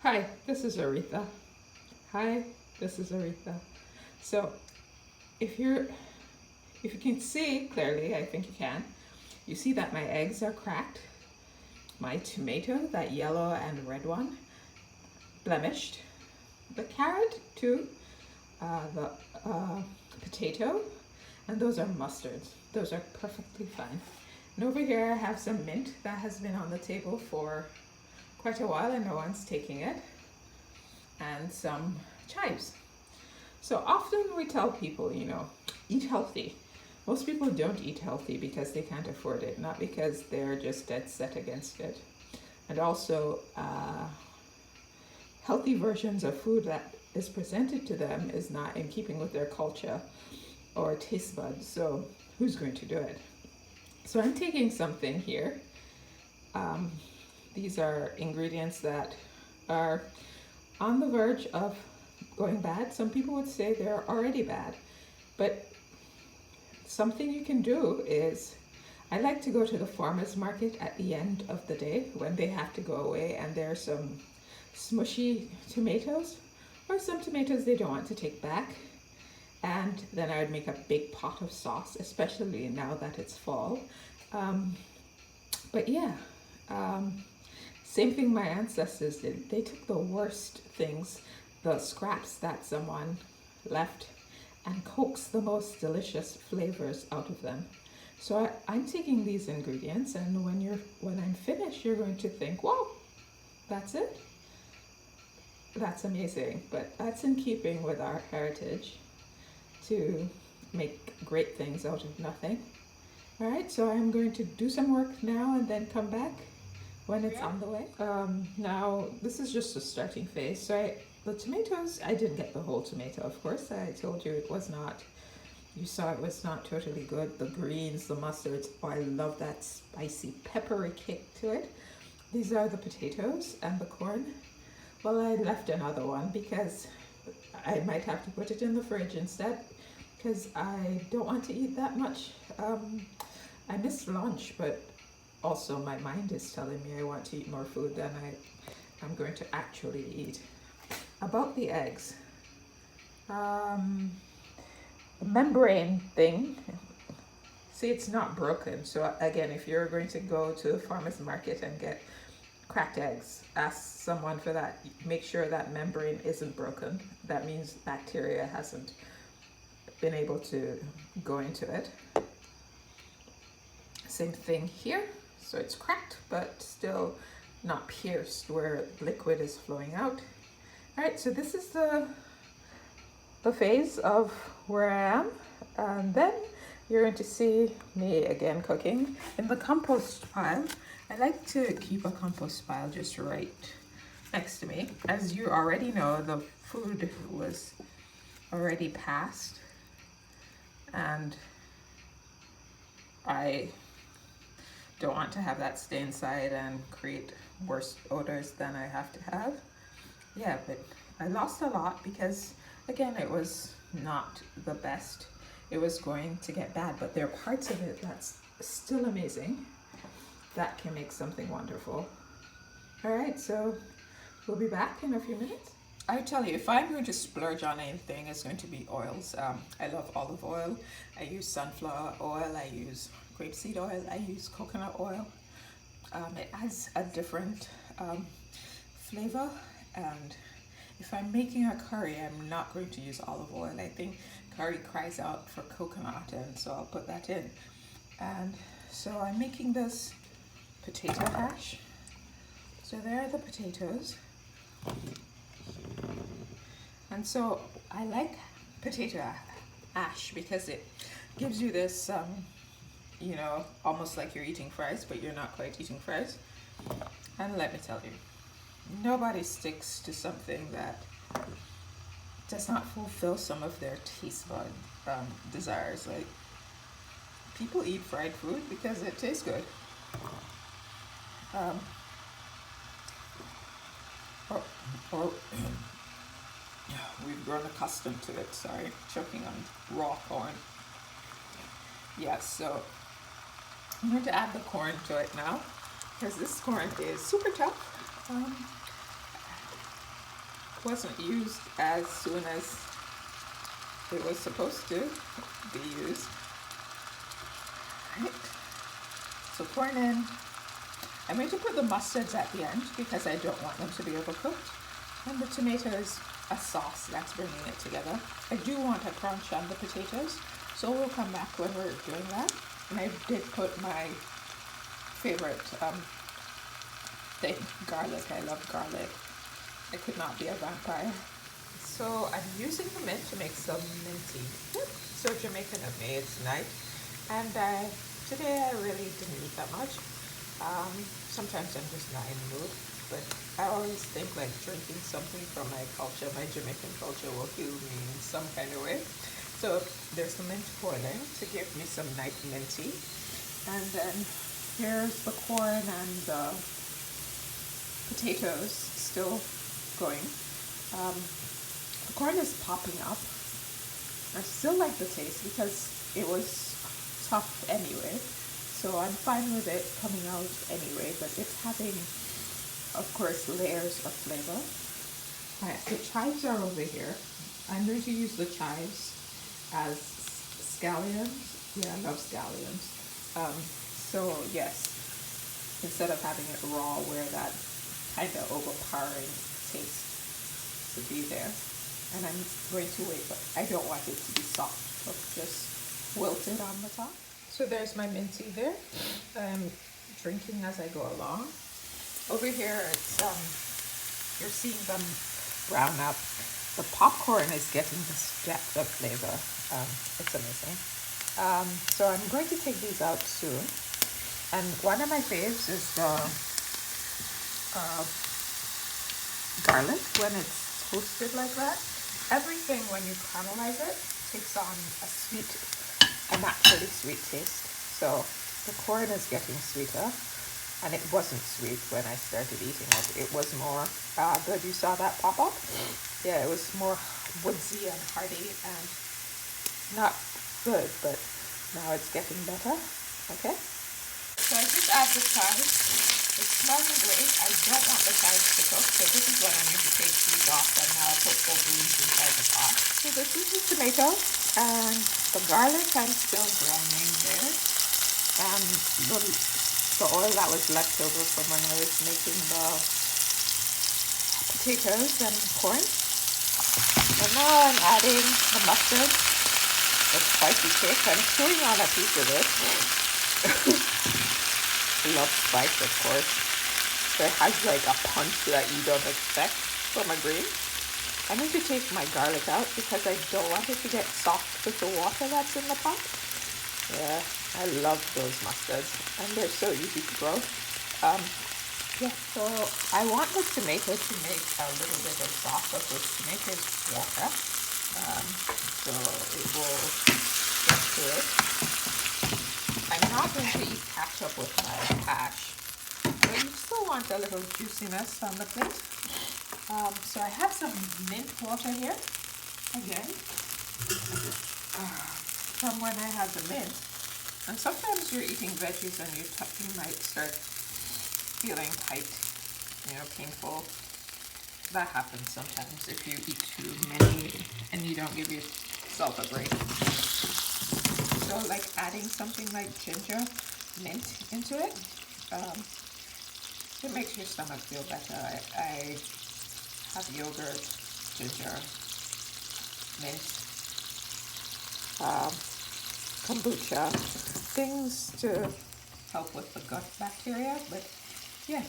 Hi, this is Aretha. Hi, this is Aretha. So, if you're if you can see clearly, I think you can. You see that my eggs are cracked. My tomato, that yellow and red one, blemished. The carrot too. The potato, and those are mustards. Those are perfectly fine. And over here I have some mint that has been on the table for quite a while and no one's taking it, and some chives. So often we tell people, eat healthy. Most people don't eat healthy because they can't afford it, not because they're just dead set against it. And also, healthy versions of food that is presented to them is not in keeping with their culture or taste buds. So who's going to do it? So I'm taking something here. These are ingredients that are on the verge of going bad. Some people would say they're already bad, but something you can do is, I like to go to the farmer's market at the end of the day when they have to go away and there's some smushy tomatoes or some tomatoes they don't want to take back. And then I would make a big pot of sauce, especially now that it's fall. But yeah, same thing my ancestors did. They took the worst things, the scraps that someone left, and coaxed the most delicious flavors out of them. So I'm taking these ingredients, and when I'm finished, you're going to think, "Wow, that's it. That's amazing." But that's in keeping with our heritage to make great things out of nothing. All right, so I'm going to do some work now and then come back when it's on the way. Now, this is just a starting phase. So the tomatoes, I didn't get the whole tomato, of course. I told you it was not, you saw it was not totally good. The greens, the mustards, oh, I love that spicy, peppery kick to it. These are the potatoes and the corn. Well, I left another one because I might have to put it in the fridge instead because I don't want to eat that much. I missed lunch, but also my mind is telling me I want to eat more food than I'm going to actually eat. About the eggs, the membrane thing, see, it's not broken. So again, if you're going to go to the farmer's market and get cracked eggs, ask someone for that. Make sure that membrane isn't broken. That means bacteria hasn't been able to go into it. Same thing here. So it's cracked, but still not pierced where liquid is flowing out. All right, so this is the phase of where I am. And then you're going to see me again cooking in the compost pile. I like to keep a compost pile just right next to me. As you already know, the food was already passed, and I don't want to have that stay inside and create worse odors than I have to have. Yeah, but I lost a lot because, again, it was not the best. It was going to get bad, but there are parts of it that's still amazing that can make something wonderful. All right, so we'll be back in a few minutes. I tell you, if I'm going to splurge on anything, it's going to be oils. I love olive oil. I use sunflower oil. I use grapeseed oil. I use coconut oil. It adds a different flavor. And if I'm making a curry, I'm not going to use olive oil. I think curry cries out for coconut, and so I'll put that in. And so I'm making this potato hash. So there are the potatoes. And so I like potato hash because it gives you this, almost like you're eating fries, but you're not quite eating fries. And let me tell you, nobody sticks to something that does not fulfill some of their taste bud desires. Like, people eat fried food because it tastes good. Or we've grown accustomed to it. Sorry, choking on raw corn. Yes, so I'm going to add the corn to it now because this corn is super tough. wasn't used as soon as it was supposed to be used. Right. So corn in. I'm going to put the mustards at the end because I don't want them to be overcooked. And the tomato is a sauce that's bringing it together. I do want a crunch on the potatoes, so we'll come back when we're doing that. And I did put my favorite thing, garlic. I love garlic. I could not be a vampire. So I'm using the mint to make some minty. So Jamaican of me, it's night. And today I really didn't eat that much. Sometimes I'm just not in the mood, but I always think like drinking something from my culture, my Jamaican culture, will heal me in some kind of way. So there's the mint boiling to give me some nice minty. And then here's the corn and the potatoes still going. The corn is popping up. I still like the taste because it was tough anyway. So I'm fine with it coming out anyway, but it's having, of course, layers of flavor. Alright, the chives are over here. I'm going to use the chives as scallions. Yeah, I love scallions. So yes, instead of having it raw where that kind of overpowering taste to be there. And I'm going to wait, but I don't want it to be soft, so just wilted on the top. So there's my minty there. I'm drinking as I go along. Over here, it's you're seeing them brown up. The popcorn is getting this depth of flavor. It's amazing. So I'm going to take these out soon. And one of my faves is the garlic when it's toasted like that. Everything when you caramelize it takes on a naturally sweet taste. So the corn is getting sweeter, and it wasn't sweet when I started eating it. It was more good. You saw that pop up? Yeah, it was more woodsy and hearty and not good, but now it's getting better. Okay. So I just add the chives. It's smelling great. I don't want the chives to cook, so this is when I need to take these off, and now I'll put full beans inside the pot. So this is the tomato, and the garlic I'm still browning there, and the oil that was left over from when I was making the potatoes and corn. And now I'm adding the mustard, the spicy kick. I'm chewing on a piece of it. Love spice, of course. So it has like a punch that you don't expect from a green. I'm going to take my garlic out because I don't want it to get soft with the water that's in the pot. Yeah, I love those mustards, and they're so easy to grow. Yeah, so I want the tomato to make a little bit of sauce, but the tomato is water, so it will get to it. I'm not going to eat ketchup with my hash, but you still want a little juiciness on the plate. So I have some mint water here, again, from when I had the mint. And sometimes you're eating veggies and you might start feeling tight, painful. That happens sometimes if you eat too many and you don't give yourself a break. So like adding something like ginger, mint into it, it makes your stomach feel better. I have yogurt, ginger, mint, kombucha, things to help with the gut bacteria. But yeah,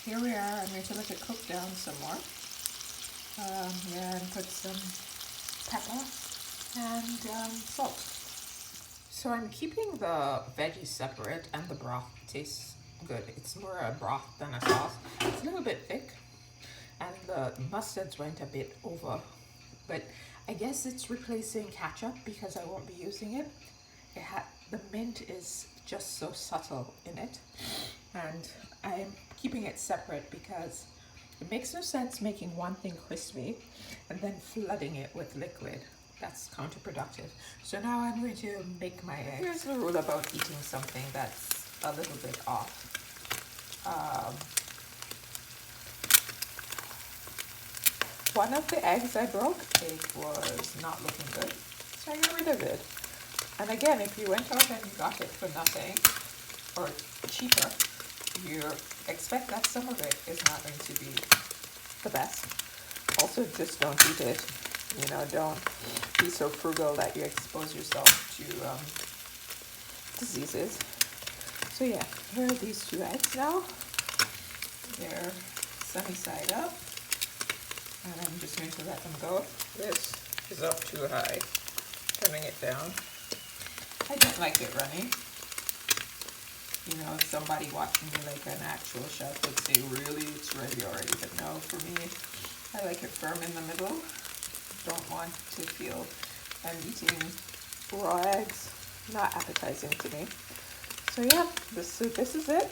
here we are. I'm going to let it cook down some more. And put some pepper and salt. So I'm keeping the veggies separate, and the broth tastes good. It's more a broth than a sauce. It's a little bit thick, and the mustards went a bit over, but I guess it's replacing ketchup because I won't be using it. The mint is just so subtle in it, and I'm keeping it separate because it makes no sense making one thing crispy and then flooding it with liquid. That's counterproductive. So now I'm going to make my eggs. Here's the rule about eating something that's a little bit off. one of the eggs I broke, it was not looking good, so I got rid of it. And again, if you went out and you got it for nothing or cheaper, you expect that some of it is not going to be the best. Also, just don't eat it. You know, don't be so frugal that you expose yourself to diseases. So yeah, here are these 2 eggs now. They're sunny side up, and I'm just going to let them go. This is up too high. Turning it down. I don't like it runny. You know, somebody watching me like an actual chef would say, really, it's ready already. But no, for me, I like it firm in the middle. Don't want to feel I'm eating raw eggs. Not appetizing to me. So yeah, this is it.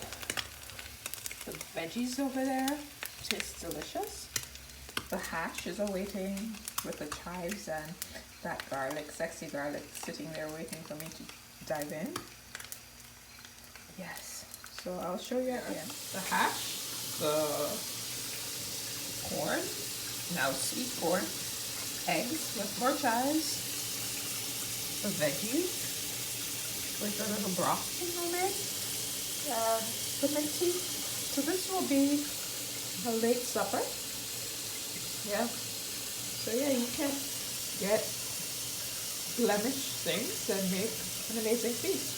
The veggies over there taste delicious. The hash is awaiting with the chives and that garlic, sexy garlic, sitting there waiting for me to dive in. Yes, so I'll show you again. The hash, the corn, now sweet corn, eggs with more chives, the veggies with a little broth in it, and the mint tea. So this will be a late supper. Yeah. So yeah, you can get blemished things and make an amazing feast.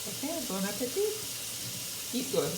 Okay, bon appetit. Eat good.